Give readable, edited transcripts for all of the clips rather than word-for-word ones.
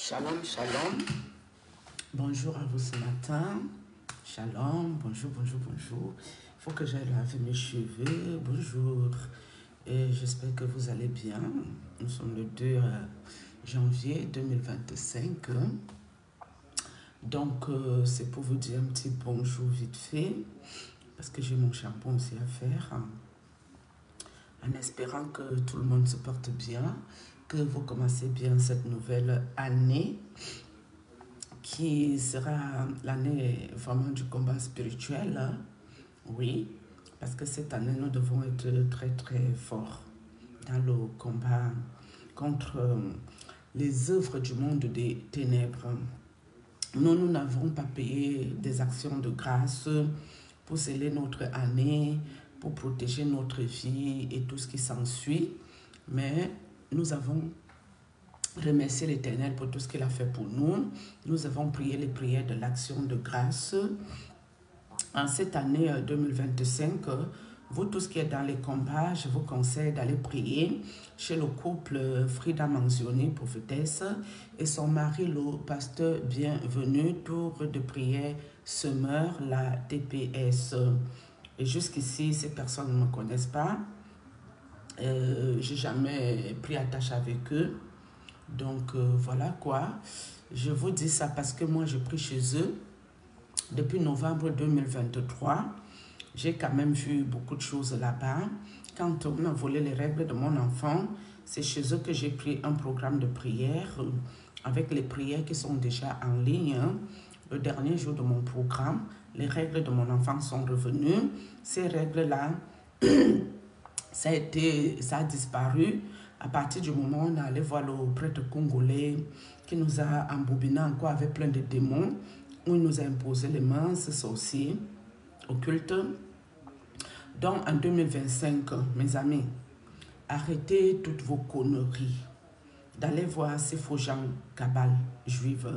Shalom, shalom. Bonjour à vous ce matin. Shalom, bonjour, bonjour, bonjour. Il faut que j'aille laver mes cheveux. Bonjour. Et j'espère que vous allez bien. Nous sommes le 2 janvier 2025. Donc, c'est pour vous dire un petit bonjour vite fait. Parce que j'ai mon shampoing aussi à faire. En espérant que tout le monde se porte bien. Que vous commencez bien cette nouvelle année. Qui sera l'année vraiment du combat spirituel. Oui, parce que cette année, nous devons être très, très forts dans le combat contre les œuvres du monde des ténèbres. Nous n'avons pas payé des actions de grâce pour sceller notre année, pour protéger notre vie et tout ce qui s'ensuit. Mais nous avons remercier l'Éternel pour tout ce qu'il a fait pour nous. Nous avons prié les prières de l'action de grâce. En cette année 2025, vous tous qui êtes dans les combats, je vous conseille d'aller prier chez le couple Frida Manzioni, prophétesse, et son mari, le pasteur Bienvenu, tour de prière Semeur, la TPS. Et jusqu'ici, ces personnes ne me connaissent pas. Je n'ai jamais pris attache avec eux. Donc, voilà quoi. Je vous dis ça parce que moi, je prie chez eux depuis novembre 2023. J'ai quand même vu beaucoup de choses là-bas. Quand on a volé les règles de mon enfant, c'est chez eux que j'ai pris un programme de prière avec les prières qui sont déjà en ligne. Le dernier jour de mon programme, les règles de mon enfant sont revenues. Ces règles-là, ça a disparu. À partir du moment où on est allé voir le prêtre congolais qui nous a embobiné encore avec plein de démons, où il nous a imposé les mains, ce sorciers occultes. Donc en 2025, mes amis, arrêtez toutes vos conneries d'aller voir ces faux gens cabales juives.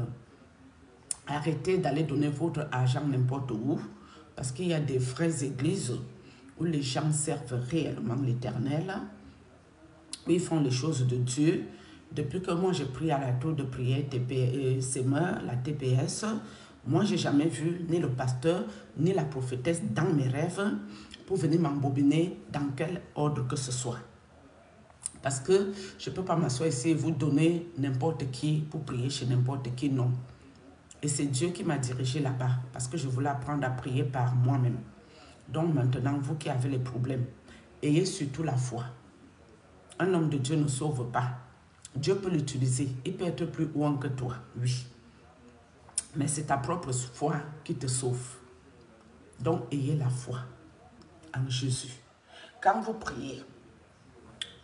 Arrêtez d'aller donner votre argent n'importe où, parce qu'il y a des vraies églises où les gens servent réellement l'Éternel, où ils font les choses de Dieu. Depuis que moi j'ai pris à la tour de prière Semeur, la TPS, moi j'ai jamais vu ni le pasteur ni la prophétesse dans mes rêves pour venir m'embobiner dans quel ordre que ce soit. Parce que je ne peux pas m'asseoir ici et vous donner n'importe qui pour prier chez n'importe qui, non. Et c'est Dieu qui m'a dirigé là-bas parce que je voulais apprendre à prier par moi-même. Donc maintenant, vous qui avez les problèmes, ayez surtout la foi. Un homme de Dieu ne sauve pas. Dieu peut l'utiliser. Il peut être plus ouin que toi, oui. Mais c'est ta propre foi qui te sauve. Donc, ayez la foi en Jésus. Quand vous priez,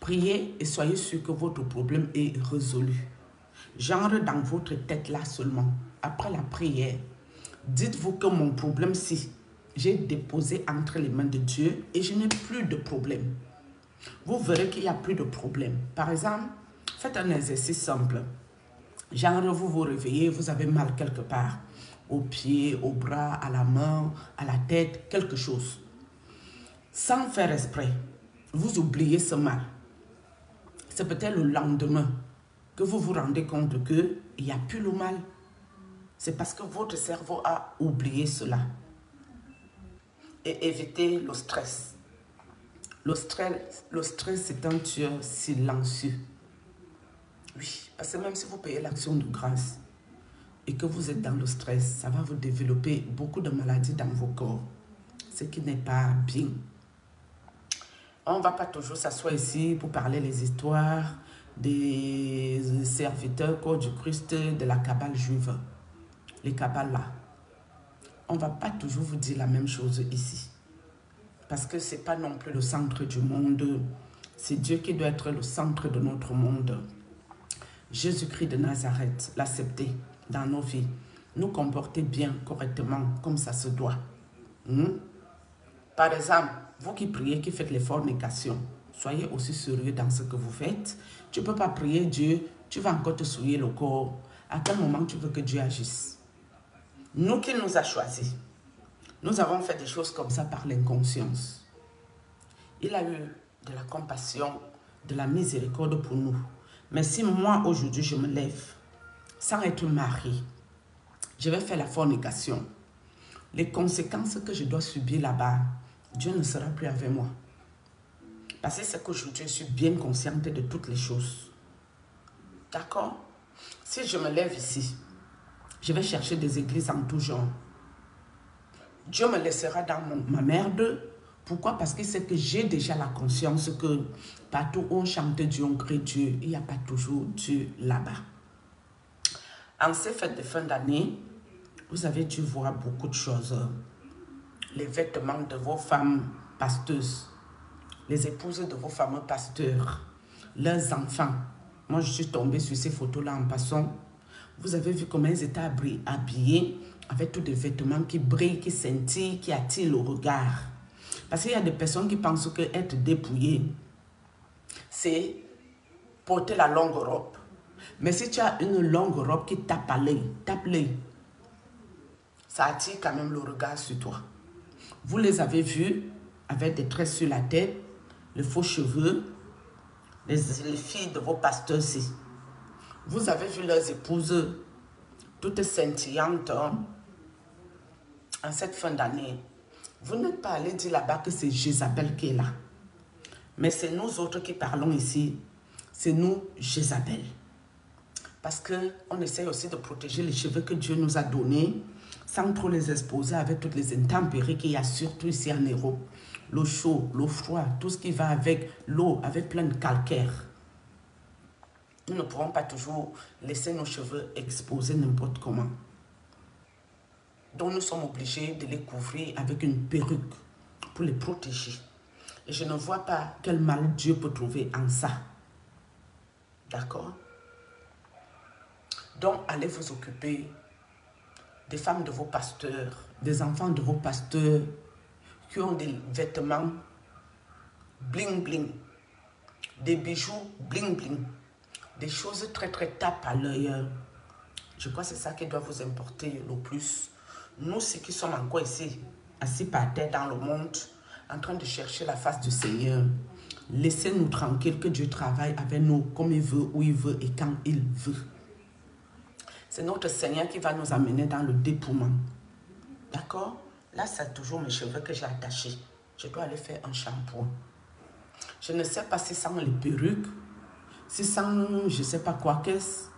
priez et soyez sûr que votre problème est résolu. Genre dans votre tête là seulement. Après la prière, dites-vous que mon problème, si j'ai déposé entre les mains de Dieu et je n'ai plus de problème. Vous verrez qu'il n'y a plus de problème. Par exemple, faites un exercice simple. Genre, vous vous réveillez, vous avez mal quelque part. Au pied, au bras, à la main, à la tête, quelque chose. Sans faire exprès, vous oubliez ce mal. C'est peut-être le lendemain que vous vous rendez compte qu'il n'y a plus le mal. C'est parce que votre cerveau a oublié cela. Et évitez le stress. Le stress, c'est un tueur silencieux. Oui, parce que même si vous payez l'action de grâce et que vous êtes dans le stress, ça va vous développer beaucoup de maladies dans vos corps, ce qui n'est pas bien. On ne va pas toujours s'asseoir ici pour parler les histoires des serviteurs corps du Christ de la cabale juive, les cabales là. On ne va pas toujours vous dire la même chose ici. Parce que ce n'est pas non plus le centre du monde. C'est Dieu qui doit être le centre de notre monde. Jésus-Christ de Nazareth, l'accepter dans nos vies. Nous comporter bien, correctement, comme ça se doit. Par exemple, vous qui priez, qui faites les fornications, soyez aussi sérieux dans ce que vous faites. Tu ne peux pas prier Dieu, tu vas encore te souiller le corps. À quel moment tu veux que Dieu agisse? Nous qui nous a choisis, nous avons fait des choses comme ça par l'inconscience. Il a eu de la compassion, de la miséricorde pour nous. Mais si moi, aujourd'hui, je me lève sans être marié, je vais faire la fornication. Les conséquences que je dois subir là-bas, Dieu ne sera plus avec moi. Parce que c'est qu'aujourd'hui, je suis bien consciente de toutes les choses. D'accord? Si je me lève ici, je vais chercher des églises en tout genre. Dieu me laissera dans ma merde. Pourquoi? Parce qu'il sait que j'ai déjà la conscience que partout où on chante Dieu, on crée Dieu, il n'y a pas toujours Dieu là-bas. En ces fêtes de fin d'année, vous avez dû voir beaucoup de choses. Les vêtements de vos femmes pasteuses, les épouses de vos fameux pasteurs, leurs enfants. Moi, je suis tombée sur ces photos-là en passant. Vous avez vu comment ils étaient habillés avec tous des vêtements qui brillent, qui scintillent, qui attirent le regard. Parce qu'il y a des personnes qui pensent que être dépouillé, c'est porter la longue robe. Mais si tu as une longue robe qui tape l'œil, ça attire quand même le regard sur toi. Vous les avez vus avec des tresses sur la tête, les faux cheveux, les filles de vos pasteurs aussi. Vous avez vu leurs épouses toutes scintillantes en cette fin d'année. Vous n'êtes pas allé dire là-bas que c'est Jézabel qui est là. Mais c'est nous autres qui parlons ici. C'est nous, Jézabel. Parce qu'on essaie aussi de protéger les cheveux que Dieu nous a donnés sans trop les exposer avec toutes les intempéries qu'il y a surtout ici en Europe. L'eau chaude, l'eau froide, tout ce qui va avec l'eau, avec plein de calcaire. Nous ne pourrons pas toujours laisser nos cheveux exposés n'importe comment. Donc nous sommes obligés de les couvrir avec une perruque pour les protéger. Et je ne vois pas quel mal Dieu peut trouver en ça. D'accord? Donc allez vous occuper des femmes de vos pasteurs, des enfants de vos pasteurs qui ont des vêtements bling bling, des bijoux bling bling, des choses très très tape à l'œil. Je crois que c'est ça qui doit vous importer le plus. Nous, ceux qui sommes encore ici, assis par terre dans le monde, en train de chercher la face du Seigneur, laissez-nous tranquilles que Dieu travaille avec nous comme il veut, où il veut et quand il veut. C'est notre Seigneur qui va nous amener dans le dépouillement. D'accord? Là, c'est toujours mes cheveux que j'ai attachés. Je dois aller faire un shampoing. Je ne sais pas si sans les perruques, si sans je ne sais pas quoi qu'est-ce.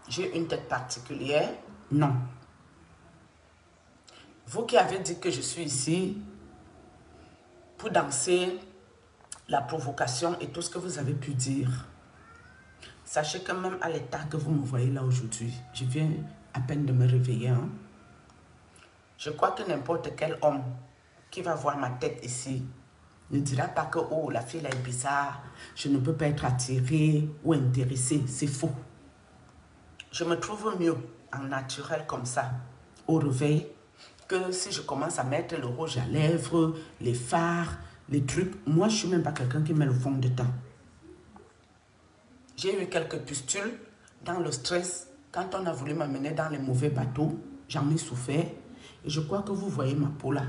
J'ai une tête particulière. Non. Vous qui avez dit que je suis ici pour danser la provocation et tout ce que vous avez pu dire, sachez que même à l'état que vous me voyez là aujourd'hui, je viens à peine de me réveiller. Hein? Je crois que n'importe quel homme qui va voir ma tête ici ne dira pas que oh, la fille là est bizarre, je ne peux pas être attirée ou intéressée. C'est faux. Je me trouve mieux en naturel comme ça, au réveil, que si je commence à mettre le rouge à lèvres, les fards, les trucs. Moi, je ne suis même pas quelqu'un qui met le fond de teint. J'ai eu quelques pustules dans le stress. Quand on a voulu m'amener dans les mauvais bateaux, j'en ai souffert. Et je crois que vous voyez ma peau là,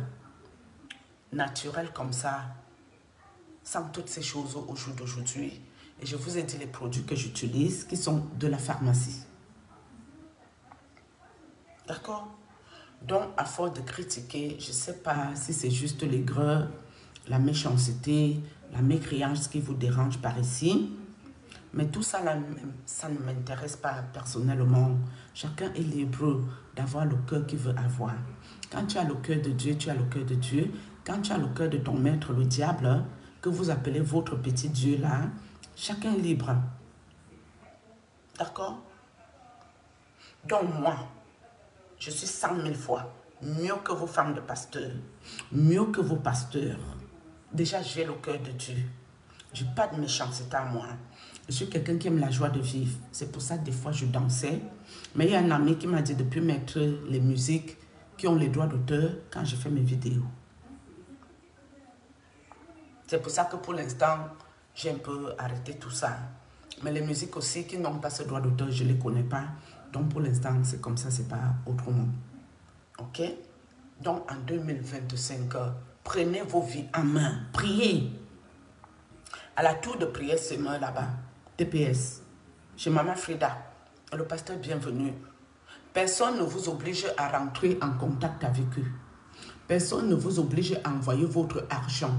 naturelle comme ça, sans toutes ces choses au jour d'aujourd'hui. Et je vous ai dit les produits que j'utilise, qui sont de la pharmacie. D'accord? Donc, à force de critiquer, je ne sais pas si c'est juste l'aigreur, la méchanceté, la mécréance qui vous dérange par ici. Mais tout ça, là, ça ne m'intéresse pas personnellement. Chacun est libre d'avoir le cœur qu'il veut avoir. Quand tu as le cœur de Dieu, tu as le cœur de Dieu. Quand tu as le cœur de ton maître, le diable, que vous appelez votre petit Dieu là, chacun est libre. D'accord? Donc moi, je suis 100 000 fois mieux que vos femmes de pasteurs, mieux que vos pasteurs. Déjà, j'ai le cœur de Dieu. Je n'ai pas de méchanceté à moi. Je suis quelqu'un qui aime la joie de vivre. C'est pour ça que des fois, je dansais. Mais il y a un ami qui m'a dit de ne plus mettre les musiques qui ont les droits d'auteur quand je fais mes vidéos. C'est pour ça que pour l'instant, j'ai un peu arrêté tout ça. Mais les musiques aussi qui n'ont pas ce droit d'auteur, je ne les connais pas. Donc pour l'instant, c'est comme ça, c'est pas autrement. Ok? Donc en 2025, prenez vos vies en main. Priez. À la tour de prière, c'est moi là-bas. TPS. Chez Maman Frida. Le pasteur, bienvenue. Personne ne vous oblige à rentrer en contact avec eux. Personne ne vous oblige à envoyer votre argent.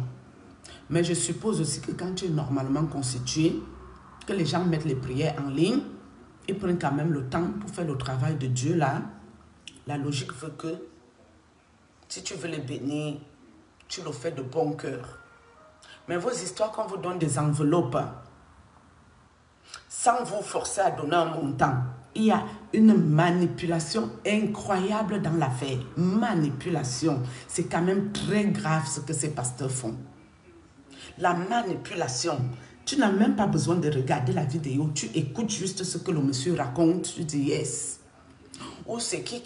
Mais je suppose aussi que quand tu es normalement constitué, que les gens mettent les prières en ligne, ils prennent quand même le temps pour faire le travail de Dieu là. La logique veut que si tu veux les bénir, tu le fais de bon cœur. Mais vos histoires, qu'on vous donne des enveloppes, sans vous forcer à donner un montant, il y a une manipulation incroyable dans l'affaire. Manipulation, c'est quand même très grave ce que ces pasteurs font. La manipulation, tu n'as même pas besoin de regarder la vidéo, tu écoutes juste ce que le monsieur raconte, tu dis yes. Ou c'est qui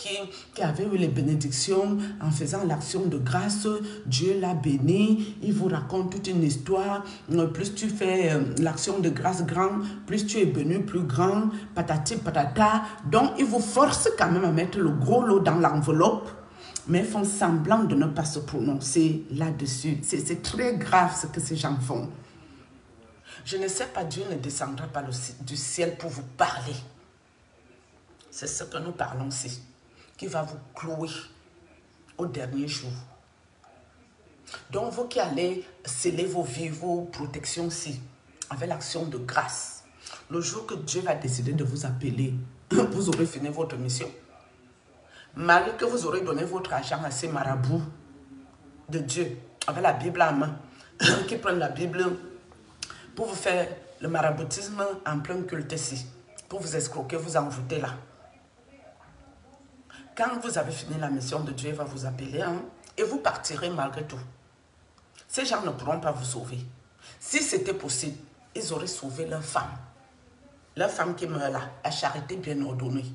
avait eu les bénédictions en faisant l'action de grâce, Dieu l'a béni, il vous raconte toute une histoire, plus tu fais l'action de grâce grand, plus tu es béni plus grand, patati patata. Donc il vous force quand même à mettre le gros lot dans l'enveloppe, mais font semblant de ne pas se prononcer là-dessus. C'est très grave ce que ces gens font. Je ne sais pas, Dieu ne descendra pas du ciel pour vous parler. C'est ce que nous parlons ici, qui va vous clouer au dernier jour. Donc, vous qui allez sceller vos vies, vos protections ici, avec l'action de grâce, le jour que Dieu va décider de vous appeler, vous aurez fini votre mission. Malgré que vous aurez donné votre argent à ces marabouts de Dieu, avec la Bible en main, qui prennent la Bible pour vous faire le maraboutisme en plein culte ici, pour vous escroquer, vous envoûter là. Quand vous avez fini la mission de Dieu, il va vous appeler et vous partirez malgré tout. Ces gens ne pourront pas vous sauver. Si c'était possible, ils auraient sauvé leur femme. Leur femme qui meurt là, à charité bien ordonnée.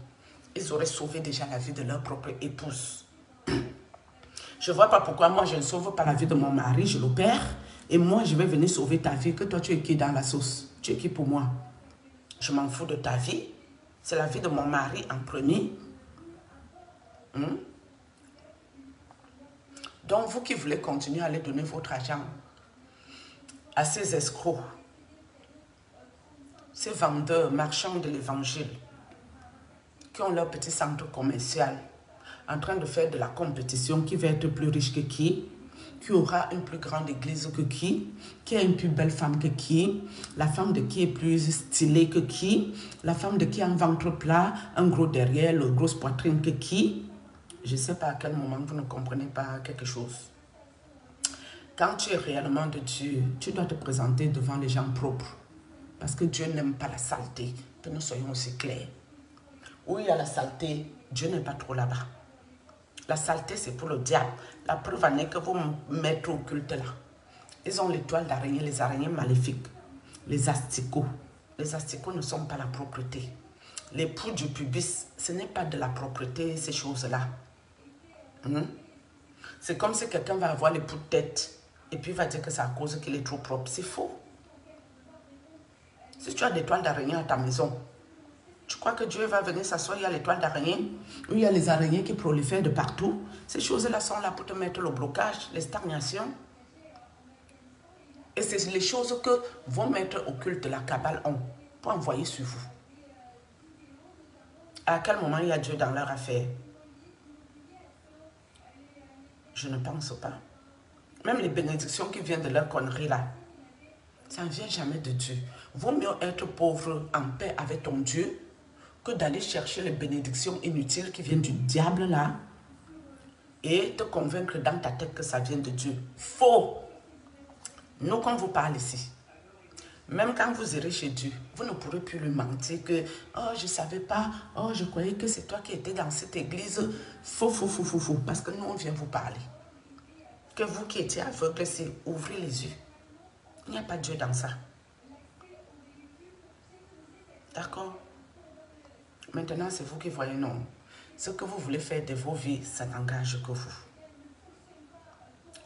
Ils auraient sauvé déjà la vie de leur propre épouse. Je ne vois pas pourquoi moi je ne sauve pas la vie de mon mari, je le perds. Et moi je vais venir sauver ta vie, que toi tu es qui dans la sauce? Tu es qui pour moi? Je m'en fous de ta vie. C'est la vie de mon mari en premier. Donc, vous qui voulez continuer à aller donner votre argent à ces escrocs, ces vendeurs, marchands de l'évangile, qui ont leur petit centre commercial, en train de faire de la compétition, qui va être plus riche que qui aura une plus grande église que qui a une plus belle femme que qui, la femme de qui est plus stylée que qui, la femme de qui a un ventre plat, un gros derrière, une grosse poitrine que qui. Je ne sais pas à quel moment vous ne comprenez pas quelque chose. Quand tu es réellement de Dieu, tu dois te présenter devant les gens propres. Parce que Dieu n'aime pas la saleté. Que nous soyons aussi clairs. Où il y a la saleté, Dieu n'est pas trop là-bas. La saleté, c'est pour le diable. La preuve en est que vous mettez au culte là. Ils ont l'étoile d'araignée, les araignées maléfiques. Les asticots. Les asticots ne sont pas la propreté. Les poux du pubis, ce n'est pas de la propreté, ces choses-là. C'est comme si quelqu'un va avoir les poux de tête et puis va dire que c'est à cause qu'il est trop propre. C'est faux. Si tu as des toiles d'araignée à ta maison, tu crois que Dieu va venir s'asseoir, il y a les toiles d'araignée, ou il y a les araignées qui prolifèrent de partout. Ces choses-là sont là pour te mettre le blocage, les stagnations. Et c'est les choses que vos maîtres occultes de la Kabbale ont pour envoyer sur vous. À quel moment il y a Dieu dans leur affaire? Je ne pense pas. Même les bénédictions qui viennent de leur connerie là, ça ne vient jamais de Dieu. Vaut mieux être pauvre en paix avec ton Dieu que d'aller chercher les bénédictions inutiles qui viennent du diable là et te convaincre dans ta tête que ça vient de Dieu. Faux! Nous, quand vous parle ici, même quand vous irez chez Dieu, vous ne pourrez plus lui mentir que « Oh, je ne savais pas. Oh, je croyais que c'est toi qui étais dans cette église. » Faux, faux, faux, faux, faux. Parce que nous, on vient vous parler. Que vous qui étiez aveugle, c'est ouvrez les yeux. Il n'y a pas Dieu dans ça. D'accord? Maintenant, c'est vous qui voyez, non. Ce que vous voulez faire de vos vies, ça n'engage que vous.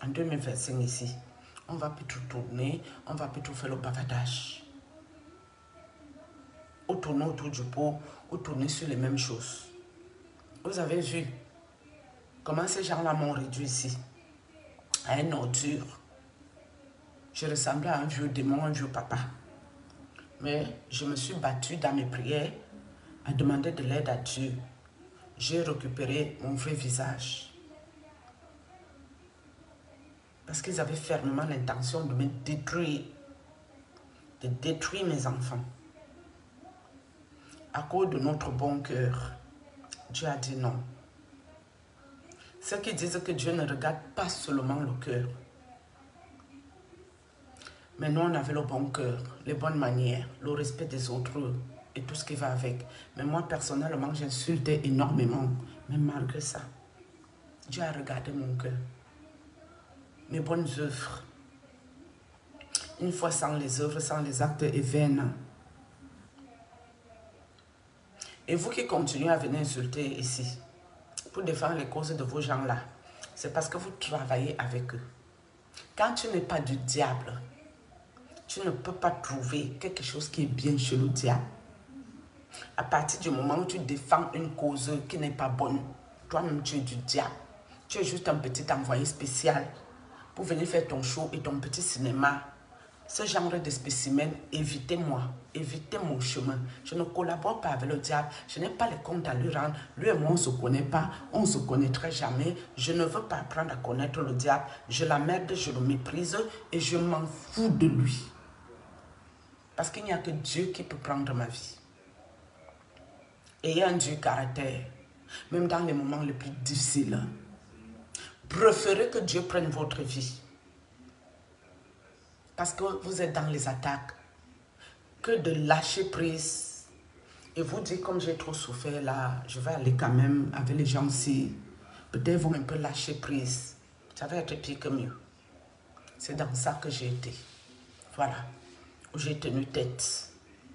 En 2025 ici, on va plus tout tourner, on va plus tout faire le bavardage. Ou tourner autour du pot, ou tourner sur les mêmes choses. Vous avez vu comment ces gens-là m'ont réduit ici à une ordure. Je ressemblais à un vieux démon, un vieux papa. Mais je me suis battue dans mes prières à demander de l'aide à Dieu, j'ai récupéré mon vrai visage. Parce qu'ils avaient fermement l'intention de me détruire, de détruire mes enfants. À cause de notre bon cœur, Dieu a dit non. Ceux qui disent que Dieu ne regarde pas seulement le cœur. Mais nous, on avait le bon cœur, les bonnes manières, le respect des autres et tout ce qui va avec. Mais moi, personnellement, j'insultais énormément. Mais malgré ça, Dieu a regardé mon cœur. Mes bonnes œuvres. Une fois sans les œuvres, sans les actes est vaine. Et vous qui continuez à venir insulter ici, pour défendre les causes de vos gens-là, c'est parce que vous travaillez avec eux. Quand tu n'es pas du diable, tu ne peux pas trouver quelque chose qui est bien chez le diable. À partir du moment où tu défends une cause qui n'est pas bonne, toi-même tu es du diable. Tu es juste un petit envoyé spécial pour venir faire ton show et ton petit cinéma. Ce genre de spécimen, évitez-moi, évitez mon chemin. Je ne collabore pas avec le diable, je n'ai pas les comptes à lui rendre. Lui et moi, on ne se connaît pas, on ne se connaîtra jamais. Je ne veux pas apprendre à connaître le diable. Je l'emmerde, je le méprise et je m'en fous de lui. Parce qu'il n'y a que Dieu qui peut prendre ma vie. Ayez un Dieu caractère, même dans les moments les plus difficiles. Préférez que Dieu prenne votre vie. Parce que vous êtes dans les attaques, que de lâcher prise et vous dire comme j'ai trop souffert là, je vais aller quand même avec les gens ici, peut-être vont un peu lâcher prise, ça va être pire que mieux. C'est dans ça que j'ai été, voilà, où j'ai tenu tête,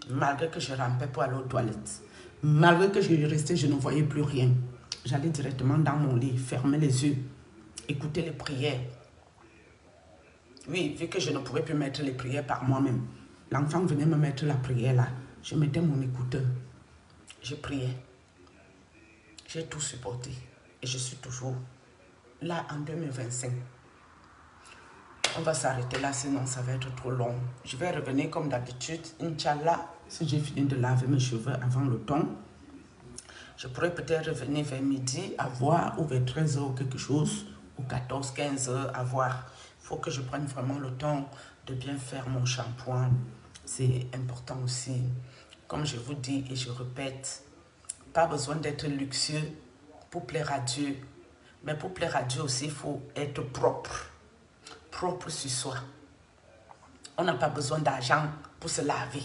malgré que je rampais pour aller aux toilettes, malgré que je restais, je ne voyais plus rien. J'allais directement dans mon lit, fermer les yeux, écouter les prières. Oui, vu que je ne pouvais plus mettre les prières par moi-même, l'enfant venait me mettre la prière là. Je mettais mon écouteur. Je priais. J'ai tout supporté. Et je suis toujours là en 2025. On va s'arrêter là, sinon ça va être trop long. Je vais revenir comme d'habitude. Inch'Allah, si j'ai fini de laver mes cheveux avant le temps, je pourrais peut-être revenir vers midi à voir, ou vers 13h ou quelque chose, ou 14, 15h à voir. Il faut que je prenne vraiment le temps de bien faire mon shampoing. C'est important aussi. Comme je vous dis et je répète, pas besoin d'être luxueux pour plaire à Dieu. Mais pour plaire à Dieu aussi, il faut être propre. Propre sur soi. On n'a pas besoin d'argent pour se laver.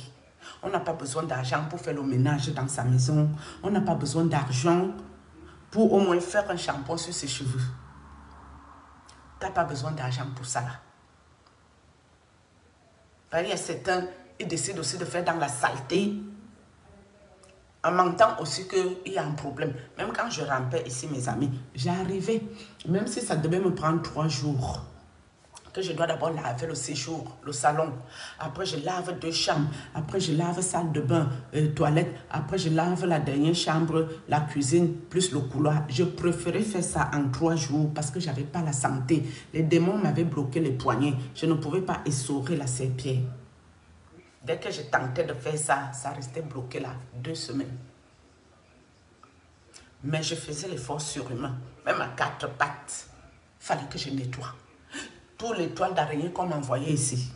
On n'a pas besoin d'argent pour faire le ménage dans sa maison. On n'a pas besoin d'argent pour au moins faire un shampoing sur ses cheveux. Tu n'as pas besoin d'argent pour ça. Il y a certains, ils décident aussi de faire dans la saleté, en mentant aussi qu'il y a un problème. Même quand je rampais ici, mes amis, j'arrivais, même si ça devait me prendre 3 jours, que je dois d'abord laver le séjour, le salon. Après, je lave 2 chambres. Après, je lave salle de bain, toilette. Après, je lave la dernière chambre, la cuisine, plus le couloir. Je préférais faire ça en 3 jours parce que je n'avais pas la santé. Les démons m'avaient bloqué les poignets. Je ne pouvais pas essorer la serpillère. Dès que je tentais de faire ça, ça restait bloqué là, 2 semaines. Mais je faisais l'effort surhumain. Même à 4 pattes, il fallait que je nettoie. Tous les toiles d'araignée qu'on m'envoyait ici,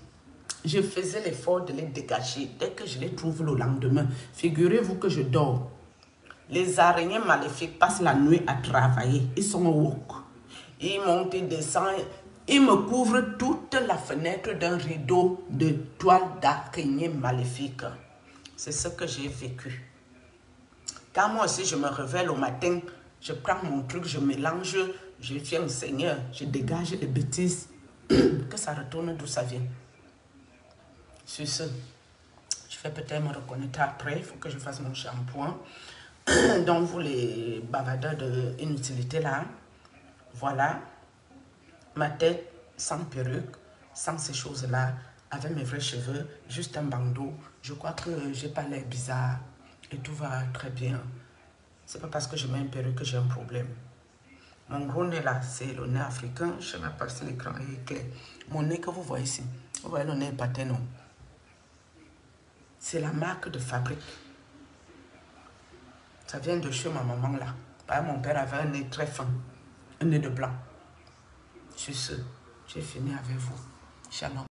je faisais l'effort de les dégager. Dès que je les trouve le lendemain, figurez-vous que je dors. Les araignées maléfiques passent la nuit à travailler. Ils sont woke. Ils montent, ils descendent. Ils me couvrent toute la fenêtre d'un rideau de toiles d'araignée maléfiques. C'est ce que j'ai vécu. Quand moi aussi je me réveille au matin, je prends mon truc, je mélange, je viens au Seigneur, je dégage les bêtises. Que ça retourne d'où ça vient. Sur ce, je vais peut-être me reconnaître après. Il faut que je fasse mon shampoing. Donc, vous les bavardeurs d'inutilité là, voilà. Ma tête sans perruque, sans ces choses-là, avec mes vrais cheveux, juste un bandeau. Je crois que j'ai pas l'air bizarre et tout va très bien. C'est pas parce que je mets une perruque que j'ai un problème. Mon gros nez là, c'est le nez africain. Je ne sais pas si l'écran est clair. Mon nez que vous voyez ici, vous voyez le nez patin, non? C'est la marque de fabrique. Ça vient de chez ma maman là. Mon père avait un nez très fin, un nez de blanc. Sur ce, j'ai fini avec vous. Shalom.